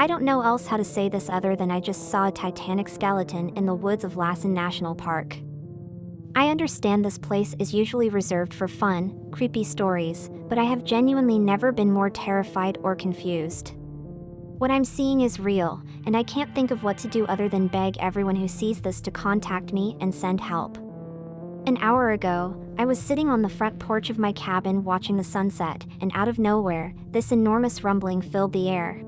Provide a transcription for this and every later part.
I don't know else how to say this other than I just saw a Titanic skeleton in the woods of Lassen National Park. I understand this place is usually reserved for fun, creepy stories, but I have genuinely never been more terrified or confused. What I'm seeing is real, and I can't think of what to do other than beg everyone who sees this to contact me and send help. An hour ago, I was sitting on the front porch of my cabin watching the sunset, and out of nowhere, this enormous rumbling filled the air.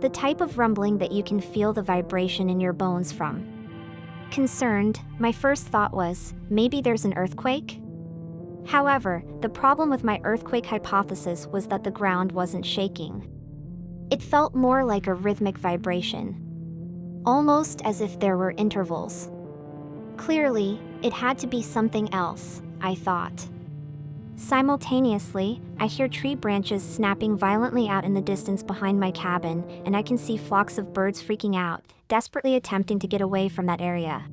The type of rumbling that you can feel the vibration in your bones from. Concerned, my first thought was, maybe there's an earthquake? However, the problem with my earthquake hypothesis was that the ground wasn't shaking. It felt more like a rhythmic vibration. Almost as if there were intervals. Clearly, it had to be something else, I thought. Simultaneously, I hear tree branches snapping violently out in the distance behind my cabin, and I can see flocks of birds freaking out, desperately attempting to get away from that area.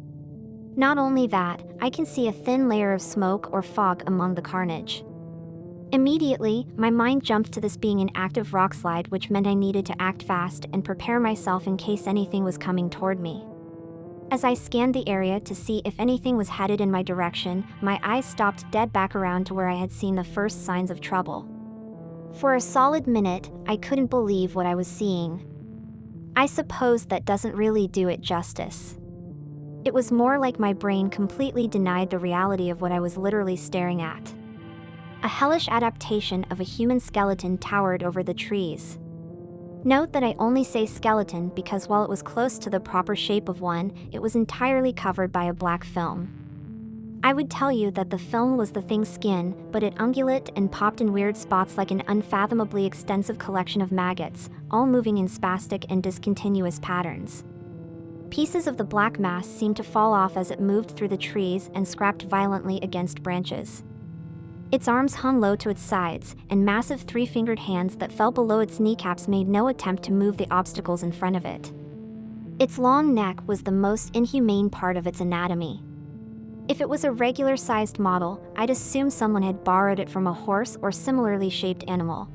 Not only that, I can see a thin layer of smoke or fog among the carnage. Immediately, my mind jumped to this being an active rockslide, which meant I needed to act fast and prepare myself in case anything was coming toward me. As I scanned the area to see if anything was headed in my direction, my eyes stopped dead back around to where I had seen the first signs of trouble. For a solid minute, I couldn't believe what I was seeing. I suppose that doesn't really do it justice. It was more like my brain completely denied the reality of what I was literally staring at. A hellish adaptation of a human skeleton towered over the trees. Note that I only say skeleton because while it was close to the proper shape of one, it was entirely covered by a black film. I would tell you that the film was the thing's skin, but it ungulated and popped in weird spots like an unfathomably extensive collection of maggots, all moving in spastic and discontinuous patterns. Pieces of the black mass seemed to fall off as it moved through the trees and scrapped violently against branches. Its arms hung low to its sides, and massive three-fingered hands that fell below its kneecaps made no attempt to move the obstacles in front of it. Its long neck was the most inhumane part of its anatomy. If it was a regular-sized model, I'd assume someone had borrowed it from a horse or similarly shaped animal.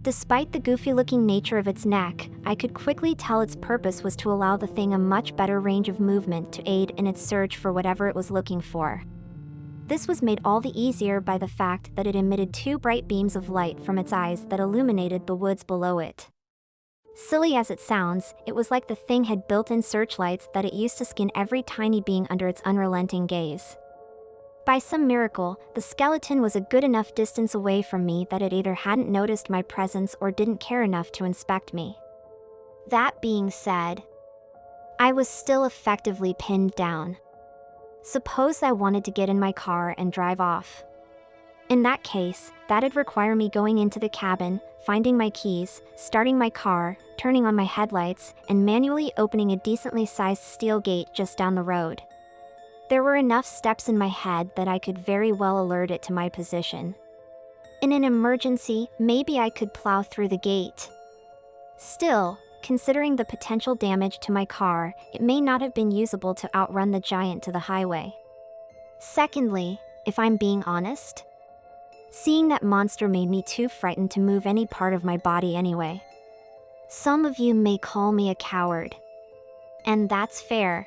Despite the goofy-looking nature of its neck, I could quickly tell its purpose was to allow the thing a much better range of movement to aid in its search for whatever it was looking for. This was made all the easier by the fact that it emitted two bright beams of light from its eyes that illuminated the woods below it. Silly as it sounds, it was like the thing had built-in searchlights that it used to skin every tiny being under its unrelenting gaze. By some miracle, the skeleton was a good enough distance away from me that it either hadn't noticed my presence or didn't care enough to inspect me. That being said, I was still effectively pinned down. Suppose I wanted to get in my car and drive off. In that case, that'd require me going into the cabin, finding my keys, starting my car, turning on my headlights, and manually opening a decently sized steel gate just down the road. There were enough steps in my head that I could very well alert it to my position. In an emergency, maybe I could plow through the gate. Still, considering the potential damage to my car, it may not have been usable to outrun the giant to the highway. Secondly, if I'm being honest, seeing that monster made me too frightened to move any part of my body anyway. Some of you may call me a coward. And that's fair.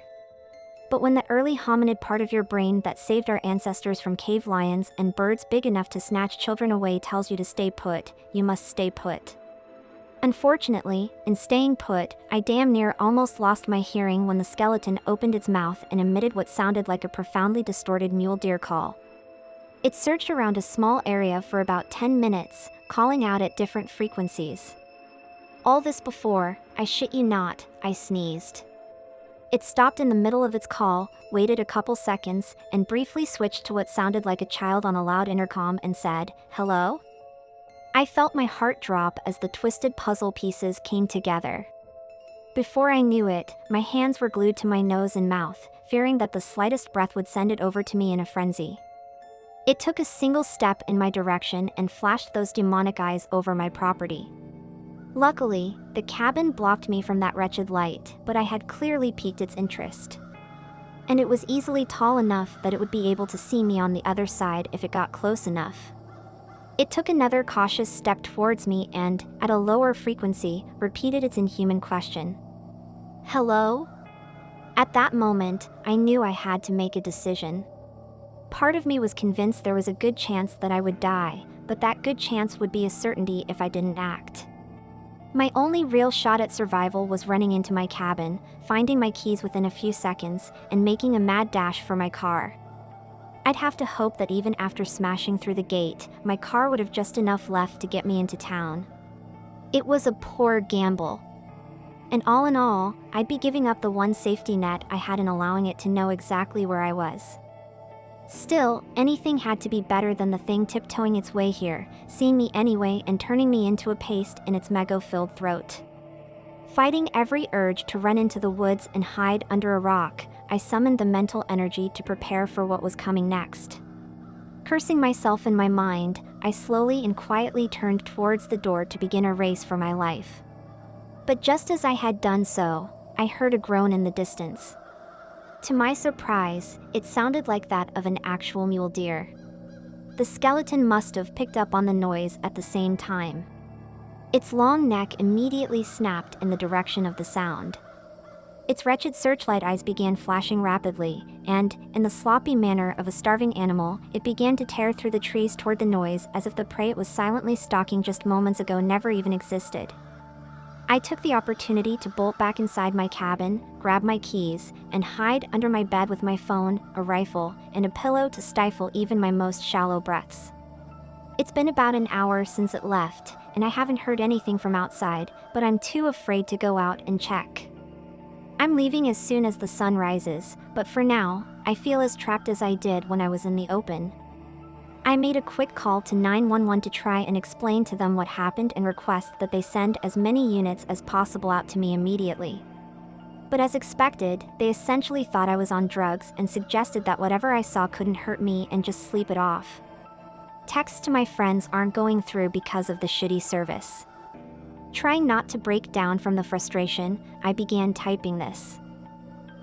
But when the early hominid part of your brain that saved our ancestors from cave lions and birds big enough to snatch children away tells you to stay put, you must stay put. Unfortunately, in staying put, I damn near almost lost my hearing when the skeleton opened its mouth and emitted what sounded like a profoundly distorted mule deer call. It searched around a small area for about 10 minutes, calling out at different frequencies. All this before, I shit you not, I sneezed. It stopped in the middle of its call, waited a couple seconds, and briefly switched to what sounded like a child on a loud intercom and said, "Hello?" I felt my heart drop as the twisted puzzle pieces came together. Before I knew it, my hands were glued to my nose and mouth, fearing that the slightest breath would send it over to me in a frenzy. It took a single step in my direction and flashed those demonic eyes over my property. Luckily, the cabin blocked me from that wretched light, but I had clearly piqued its interest. And it was easily tall enough that it would be able to see me on the other side if it got close enough. It took another cautious step towards me and, at a lower frequency, repeated its inhuman question. Hello? At that moment, I knew I had to make a decision. Part of me was convinced there was a good chance that I would die, but that good chance would be a certainty if I didn't act. My only real shot at survival was running into my cabin, finding my keys within a few seconds, and making a mad dash for my car. I'd have to hope that even after smashing through the gate, my car would have just enough left to get me into town. It was a poor gamble. And all in all, I'd be giving up the one safety net I had in allowing it to know exactly where I was. Still, anything had to be better than the thing tiptoeing its way here, seeing me anyway and turning me into a paste in its mego-filled throat. Fighting every urge to run into the woods and hide under a rock, I summoned the mental energy to prepare for what was coming next. Cursing myself in my mind, I slowly and quietly turned towards the door to begin a race for my life. But just as I had done so, I heard a groan in the distance. To my surprise, it sounded like that of an actual mule deer. The skeleton must have picked up on the noise at the same time. Its long neck immediately snapped in the direction of the sound. Its wretched searchlight eyes began flashing rapidly, and, in the sloppy manner of a starving animal, it began to tear through the trees toward the noise as if the prey it was silently stalking just moments ago never even existed. I took the opportunity to bolt back inside my cabin, grab my keys, and hide under my bed with my phone, a rifle, and a pillow to stifle even my most shallow breaths. It's been about an hour since it left, and I haven't heard anything from outside, but I'm too afraid to go out and check. I'm leaving as soon as the sun rises, but for now, I feel as trapped as I did when I was in the open. I made a quick call to 911 to try and explain to them what happened and request that they send as many units as possible out to me immediately. But as expected, they essentially thought I was on drugs and suggested that whatever I saw couldn't hurt me and just sleep it off. Texts to my friends aren't going through because of the shitty service. Trying not to break down from the frustration, I began typing this.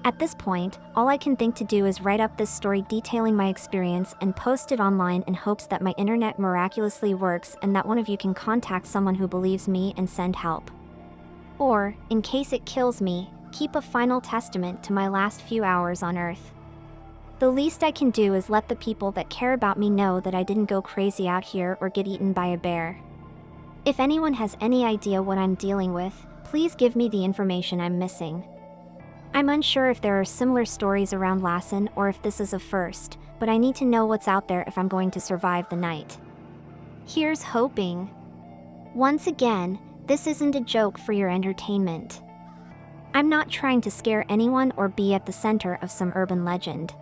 At this point, all I can think to do is write up this story detailing my experience and post it online in hopes that my internet miraculously works and that one of you can contact someone who believes me and send help. Or, in case it kills me, keep a final testament to my last few hours on Earth. The least I can do is let the people that care about me know that I didn't go crazy out here or get eaten by a bear. If anyone has any idea what I'm dealing with, please give me the information I'm missing. I'm unsure if there are similar stories around Lassen or if this is a first, but I need to know what's out there if I'm going to survive the night. Here's hoping. Once again, this isn't a joke for your entertainment. I'm not trying to scare anyone or be at the center of some urban legend.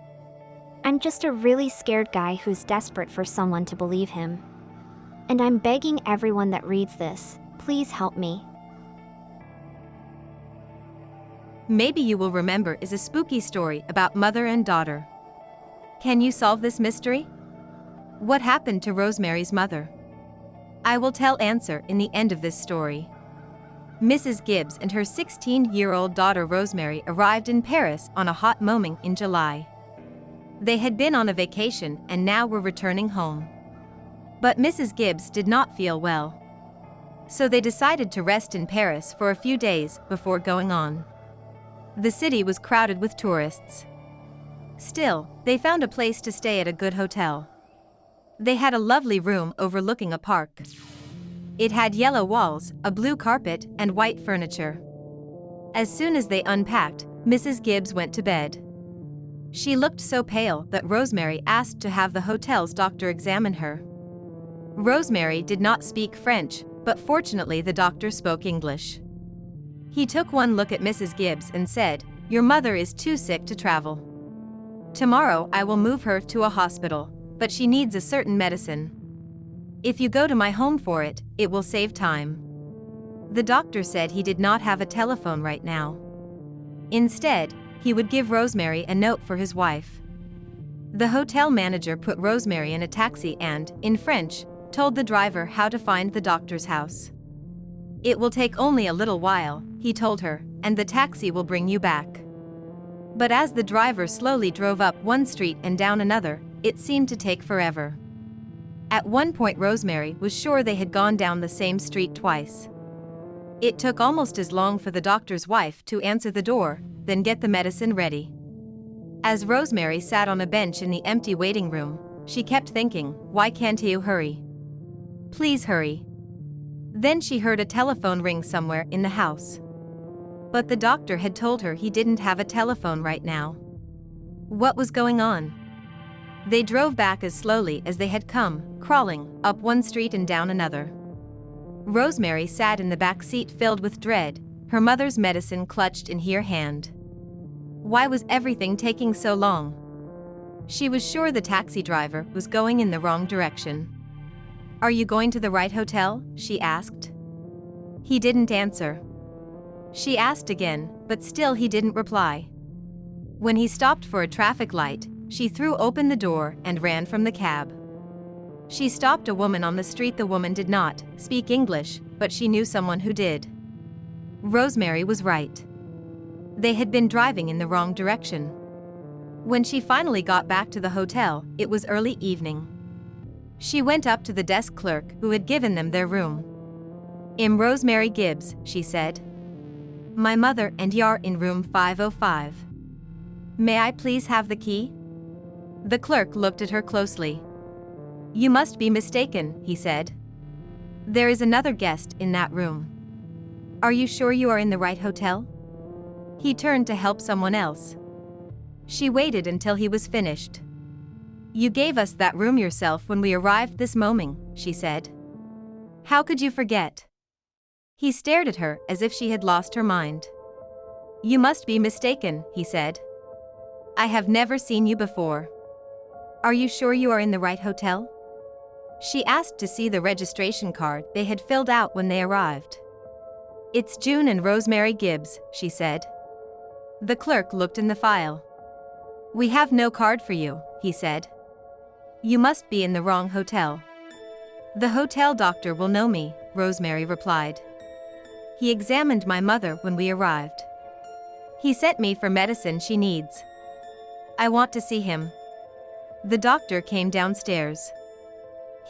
I'm just a really scared guy who's desperate for someone to believe him. And I'm begging everyone that reads this, please help me. Maybe You Will Remember is a spooky story about mother and daughter. Can you solve this mystery? What happened to Rosemary's mother? I will tell answer in the end of this story. Mrs. Gibbs and her 16-year-old daughter Rosemary arrived in Paris on a hot morning in July. They had been on a vacation and now were returning home. But Mrs. Gibbs did not feel well. So they decided to rest in Paris for a few days before going on. The city was crowded with tourists. Still, they found a place to stay at a good hotel. They had a lovely room overlooking a park. It had yellow walls, a blue carpet, and white furniture. As soon as they unpacked, Mrs. Gibbs went to bed. She looked so pale that Rosemary asked to have the hotel's doctor examine her. Rosemary did not speak French, but fortunately the doctor spoke English. He took one look at Mrs. Gibbs and said, "Your mother is too sick to travel. Tomorrow I will move her to a hospital, but she needs a certain medicine. If you go to my home for it, it will save time." The doctor said he did not have a telephone right now. Instead, he would give Rosemary a note for his wife. The hotel manager put Rosemary in a taxi and, in French, told the driver how to find the doctor's house. "It will take only a little while," he told her, "and the taxi will bring you back." But as the driver slowly drove up one street and down another, it seemed to take forever. At one point Rosemary was sure they had gone down the same street twice. It took almost as long for the doctor's wife to answer the door, then get the medicine ready. As Rosemary sat on a bench in the empty waiting room, she kept thinking, why can't you hurry? Please hurry. Then she heard a telephone ring somewhere in the house. But the doctor had told her he didn't have a telephone right now. What was going on? They drove back as slowly as they had come, crawling, up one street and down another. Rosemary sat in the back seat filled with dread, her mother's medicine clutched in her hand. Why was everything taking so long? She was sure the taxi driver was going in the wrong direction. Are you going to the right hotel? She asked. He didn't answer. She asked again, but still he didn't reply. When he stopped for a traffic light, she threw open the door and ran from the cab. She stopped a woman on the street. The woman did not speak English, but she knew someone who did. Rosemary was right. They had been driving in the wrong direction. When she finally got back to the hotel, it was early evening. She went up to the desk clerk who had given them their room. "I'm Rosemary Gibbs," she said. "My mother and you're in room 505. May I please have the key?" The clerk looked at her closely. "You must be mistaken," he said. "There is another guest in that room. Are you sure you are in the right hotel?" He turned to help someone else. She waited until he was finished. "You gave us that room yourself when we arrived this morning," she said. "How could you forget?" He stared at her as if she had lost her mind. "You must be mistaken," he said. "I have never seen you before. Are you sure you are in the right hotel?" She asked to see the registration card they had filled out when they arrived. "It's June and Rosemary Gibbs," she said. The clerk looked in the file. "We have no card for you," he said. "You must be in the wrong hotel." "The hotel doctor will know me," Rosemary replied. "He examined my mother when we arrived. He sent me for medicine she needs. I want to see him." The doctor came downstairs.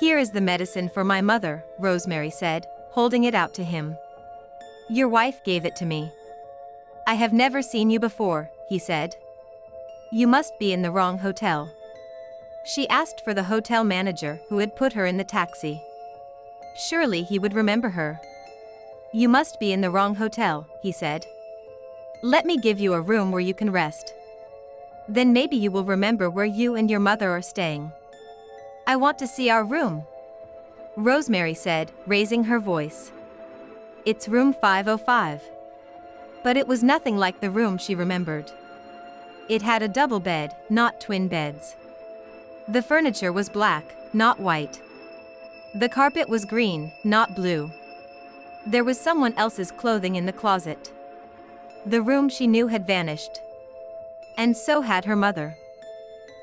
"Here is the medicine for my mother," Rosemary said, holding it out to him. "Your wife gave it to me." "I have never seen you before," he said. "You must be in the wrong hotel." She asked for the hotel manager who had put her in the taxi. Surely he would remember her. "You must be in the wrong hotel," he said. "Let me give you a room where you can rest. Then maybe you will remember where you and your mother are staying." "I want to see our room," Rosemary said, raising her voice. "It's room 505. But it was nothing like the room she remembered. It had a double bed, not twin beds. The furniture was black, not white. The carpet was green, not blue. There was someone else's clothing in the closet. The room she knew had vanished. And so had her mother.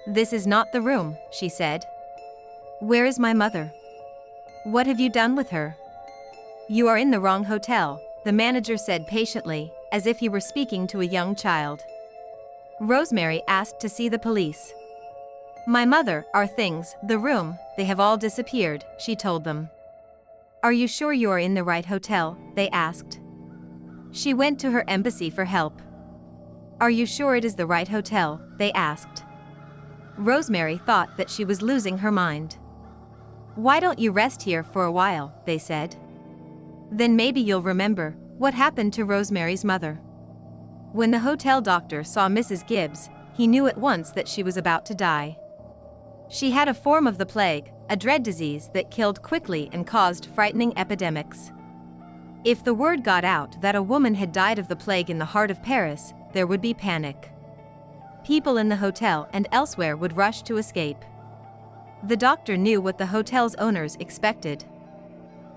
"This is not the room," she said. "Where is my mother? What have you done with her?" "You are in the wrong hotel," the manager said patiently, as if he were speaking to a young child. Rosemary asked to see the police. "My mother, our things, the room, they have all disappeared," she told them. "Are you sure you are in the right hotel?" they asked. She went to her embassy for help. "Are you sure it is the right hotel?" they asked. Rosemary thought that she was losing her mind. "Why don't you rest here for a while?" they said. "Then maybe you'll remember what happened to Rosemary's mother." When the hotel doctor saw Mrs. Gibbs, he knew at once that she was about to die. She had a form of the plague, a dread disease that killed quickly and caused frightening epidemics. If the word got out that a woman had died of the plague in the heart of Paris, there would be panic. People in the hotel and elsewhere would rush to escape. The doctor knew what the hotel's owners expected.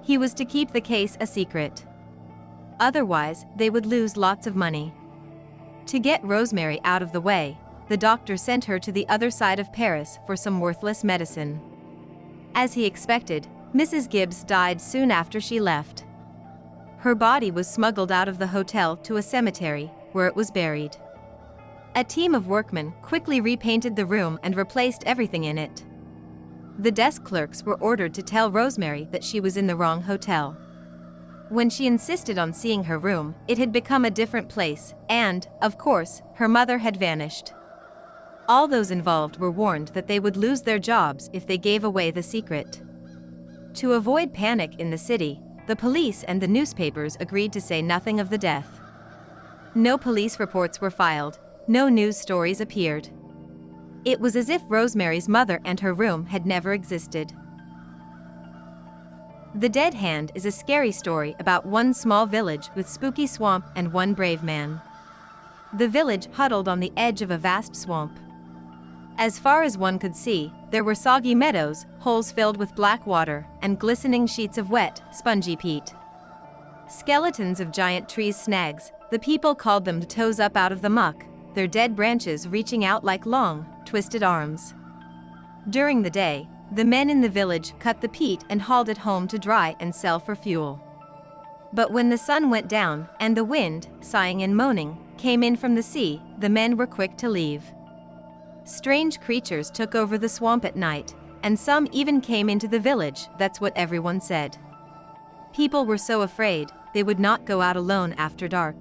He was to keep the case a secret. Otherwise, they would lose lots of money. To get Rosemary out of the way, the doctor sent her to the other side of Paris for some worthless medicine. As he expected, Mrs. Gibbs died soon after she left. Her body was smuggled out of the hotel to a cemetery, where it was buried. A team of workmen quickly repainted the room and replaced everything in it. The desk clerks were ordered to tell Rosemary that she was in the wrong hotel. When she insisted on seeing her room, it had become a different place, and, of course, her mother had vanished. All those involved were warned that they would lose their jobs if they gave away the secret. To avoid panic in the city, the police and the newspapers agreed to say nothing of the death. No police reports were filed, no news stories appeared. It was as if Rosemary's mother and her room had never existed. The Dead Hand is a scary story about one small village with spooky swamp and one brave man. The village huddled on the edge of a vast swamp. As far as one could see, there were soggy meadows, holes filled with black water, and glistening sheets of wet, spongy peat. Skeletons of giant trees snags, the people called them toes up out of the muck, their dead branches reaching out like long, twisted arms. During the day, the men in the village cut the peat and hauled it home to dry and sell for fuel. But when the sun went down and the wind, sighing and moaning, came in from the sea, the men were quick to leave. Strange creatures took over the swamp at night, and some even came into the village, that's what everyone said. People were so afraid, they would not go out alone after dark.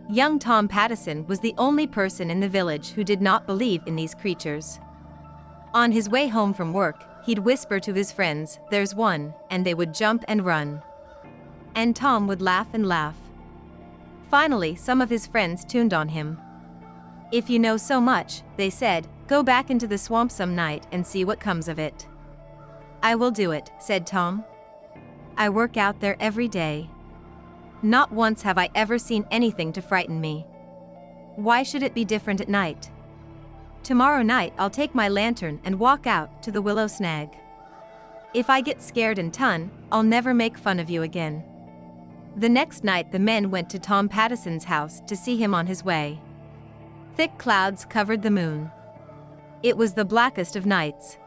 Young Tom Patterson was the only person in the village who did not believe in these creatures. On his way home from work, he'd whisper to his friends, "There's one," and they would jump and run. And Tom would laugh and laugh. Finally, some of his friends tuned on him. "If you know so much," they said, "go back into the swamp some night and see what comes of it." "I will do it," said Tom. "I work out there every day. Not once have I ever seen anything to frighten me. Why should it be different at night? Tomorrow night I'll take my lantern and walk out to the willow snag. If I get scared and ton, I'll never make fun of you again." The next night the men went to Tom Patterson's house to see him on his way. Thick clouds covered the moon. It was the blackest of nights.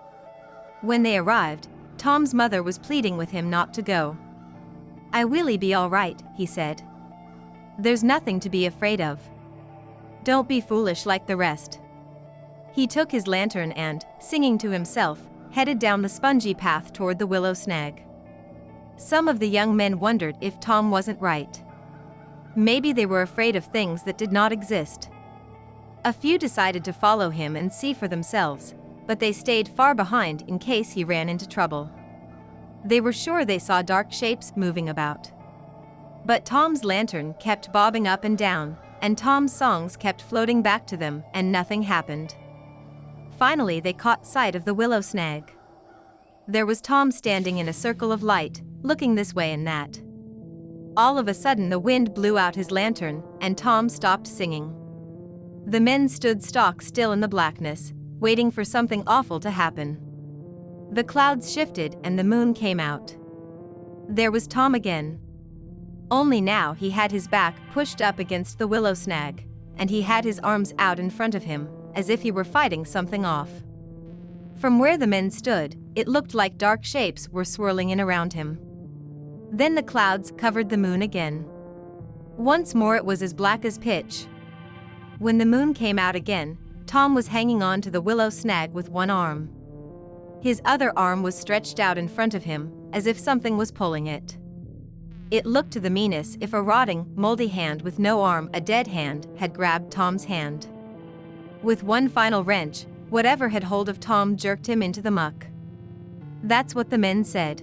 When they arrived, Tom's mother was pleading with him not to go. "I willy be all right," he said. "There's nothing to be afraid of. Don't be foolish like the rest." He took his lantern and, singing to himself, headed down the spongy path toward the willow snag. Some of the young men wondered if Tom wasn't right. Maybe they were afraid of things that did not exist. A few decided to follow him and see for themselves, but they stayed far behind in case he ran into trouble. They were sure they saw dark shapes moving about. But Tom's lantern kept bobbing up and down, and Tom's songs kept floating back to them, and nothing happened. Finally, they caught sight of the willow snag. There was Tom standing in a circle of light, looking this way and that. All of a sudden the wind blew out his lantern, and Tom stopped singing. The men stood stock still in the blackness, waiting for something awful to happen. The clouds shifted and the moon came out. There was Tom again. Only now he had his back pushed up against the willow snag, and he had his arms out in front of him, as if he were fighting something off. From where the men stood, it looked like dark shapes were swirling in around him. Then the clouds covered the moon again. Once more it was as black as pitch. When the moon came out again, Tom was hanging on to the willow snag with one arm. His other arm was stretched out in front of him, as if something was pulling it. It looked to the meanest if a rotting, moldy hand with no arm, a dead hand, had grabbed Tom's hand. With one final wrench, whatever had hold of Tom jerked him into the muck. That's what the men said.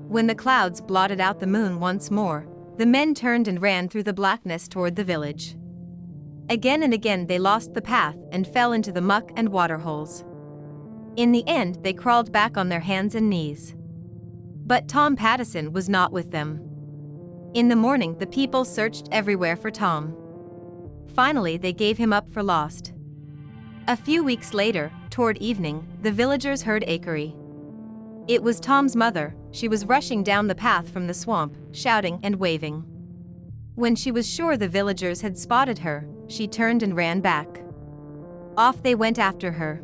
When the clouds blotted out the moon once more, the men turned and ran through the blackness toward the village. Again and again they lost the path and fell into the muck and water holes. In the end they crawled back on their hands and knees. But Tom Patterson was not with them. In the morning the people searched everywhere for Tom. Finally they gave him up for lost. A few weeks later, toward evening, the villagers heard Akery. It was Tom's mother. She was rushing down the path from the swamp, shouting and waving. When she was sure the villagers had spotted her, she turned and ran back. Off they went after her.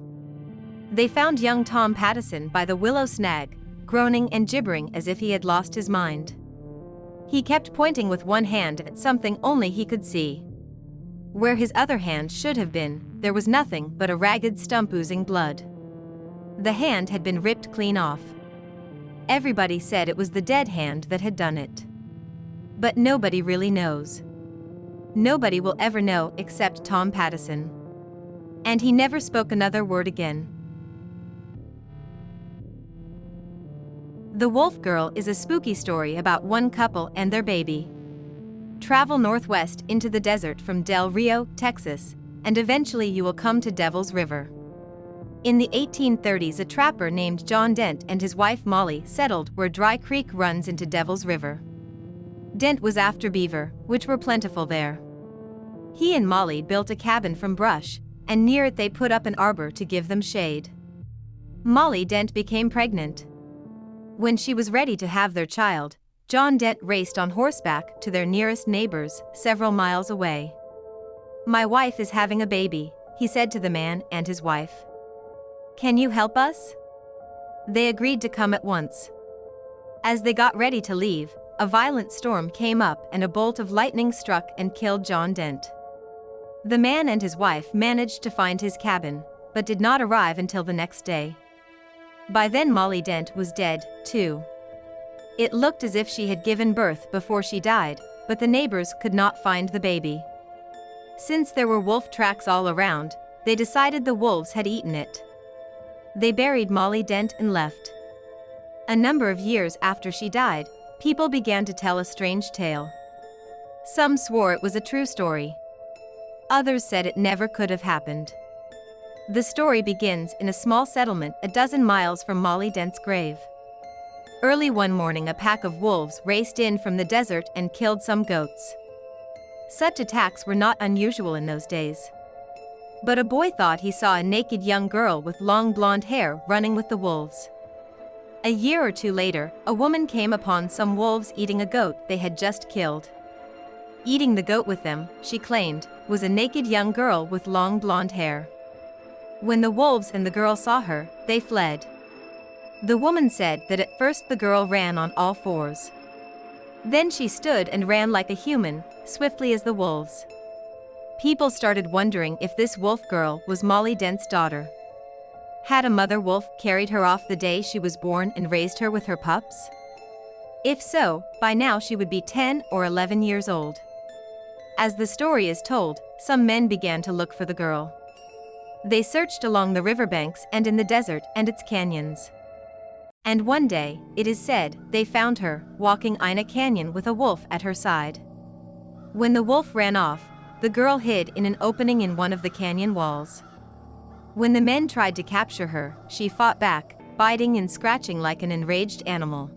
They found young Tom Patterson by the willow snag, groaning and gibbering as if he had lost his mind. He kept pointing with one hand at something only he could see. Where his other hand should have been, there was nothing but a ragged stump oozing blood. The hand had been ripped clean off. Everybody said it was the dead hand that had done it. But nobody really knows. Nobody will ever know except Tom Patterson. And he never spoke another word again. The Wolf Girl is a spooky story about one couple and their baby. Travel northwest into the desert from Del Rio, Texas, and eventually you will come to Devil's River. In the 1830s, a trapper named John Dent and his wife Molly settled where Dry Creek runs into Devil's River. Dent was after beaver, which were plentiful there. He and Molly built a cabin from brush, and near it they put up an arbor to give them shade. Molly Dent became pregnant. When she was ready to have their child, John Dent raced on horseback to their nearest neighbors, several miles away. "My wife is having a baby," he said to the man and his wife. "Can you help us?" They agreed to come at once. As they got ready to leave, a violent storm came up and a bolt of lightning struck and killed John Dent. The man and his wife managed to find his cabin, but did not arrive until the next day. By then Molly Dent was dead, too. It looked as if she had given birth before she died, but the neighbors could not find the baby. Since there were wolf tracks all around, they decided the wolves had eaten it. They buried Molly Dent and left. A number of years after she died, people began to tell a strange tale. Some swore it was a true story. Others said it never could have happened. The story begins in a small settlement a dozen miles from Molly Dent's grave. Early one morning, a pack of wolves raced in from the desert and killed some goats. Such attacks were not unusual in those days. But a boy thought he saw a naked young girl with long blonde hair running with the wolves. A year or two later, a woman came upon some wolves eating a goat they had just killed. Eating the goat with them, she claimed, was a naked young girl with long blonde hair. When the wolves and the girl saw her, they fled. The woman said that at first the girl ran on all fours. Then she stood and ran like a human, swiftly as the wolves. People started wondering if this wolf girl was Molly Dent's daughter. Had a mother wolf carried her off the day she was born and raised her with her pups? If so, by now she would be 10 or 11 years old. As the story is told, some men began to look for the girl. They searched along the riverbanks and in the desert and its canyons. And one day, it is said, they found her, walking in a canyon with a wolf at her side. When the wolf ran off, the girl hid in an opening in one of the canyon walls. When the men tried to capture her, she fought back, biting and scratching like an enraged animal.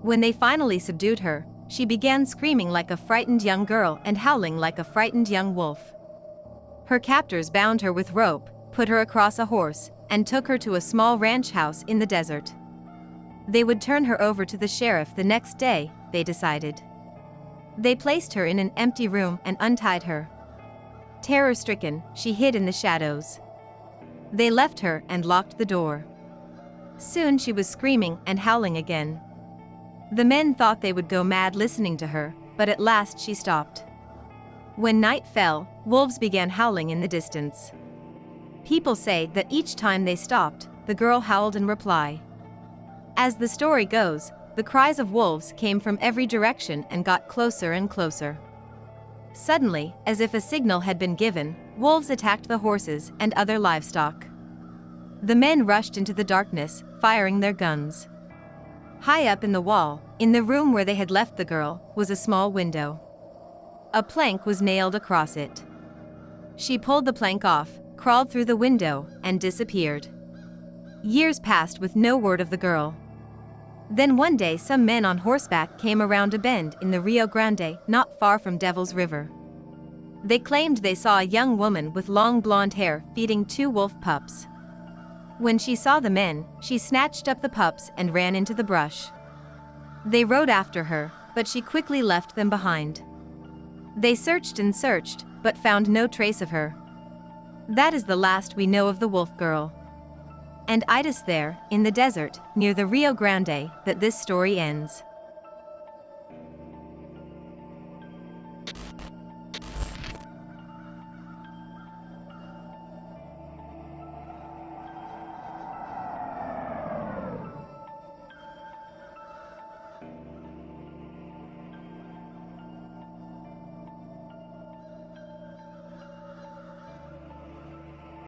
When they finally subdued her, she began screaming like a frightened young girl and howling like a frightened young wolf. Her captors bound her with rope, put her across a horse, and took her to a small ranch house in the desert. They would turn her over to the sheriff the next day, they decided. They placed her in an empty room and untied her. Terror-stricken, she hid in the shadows. They left her and locked the door. Soon she was screaming and howling again. The men thought they would go mad listening to her, but at last she stopped. When night fell, wolves began howling in the distance. People say that each time they stopped, the girl howled in reply. As the story goes, the cries of wolves came from every direction and got closer and closer. Suddenly, as if a signal had been given, wolves attacked the horses and other livestock. The men rushed into the darkness, firing their guns. High up in the wall, in the room where they had left the girl, was a small window. A plank was nailed across it. She pulled the plank off, crawled through the window, and disappeared. Years passed with no word of the girl. Then one day some men on horseback came around a bend in the Rio Grande, not far from Devil's River. They claimed they saw a young woman with long blonde hair feeding 2 wolf pups. When she saw the men, she snatched up the pups and ran into the brush. They rode after her, but she quickly left them behind. They searched and searched, but found no trace of her. That is the last we know of the wolf girl. And it is there, in the desert, near the Rio Grande, that this story ends.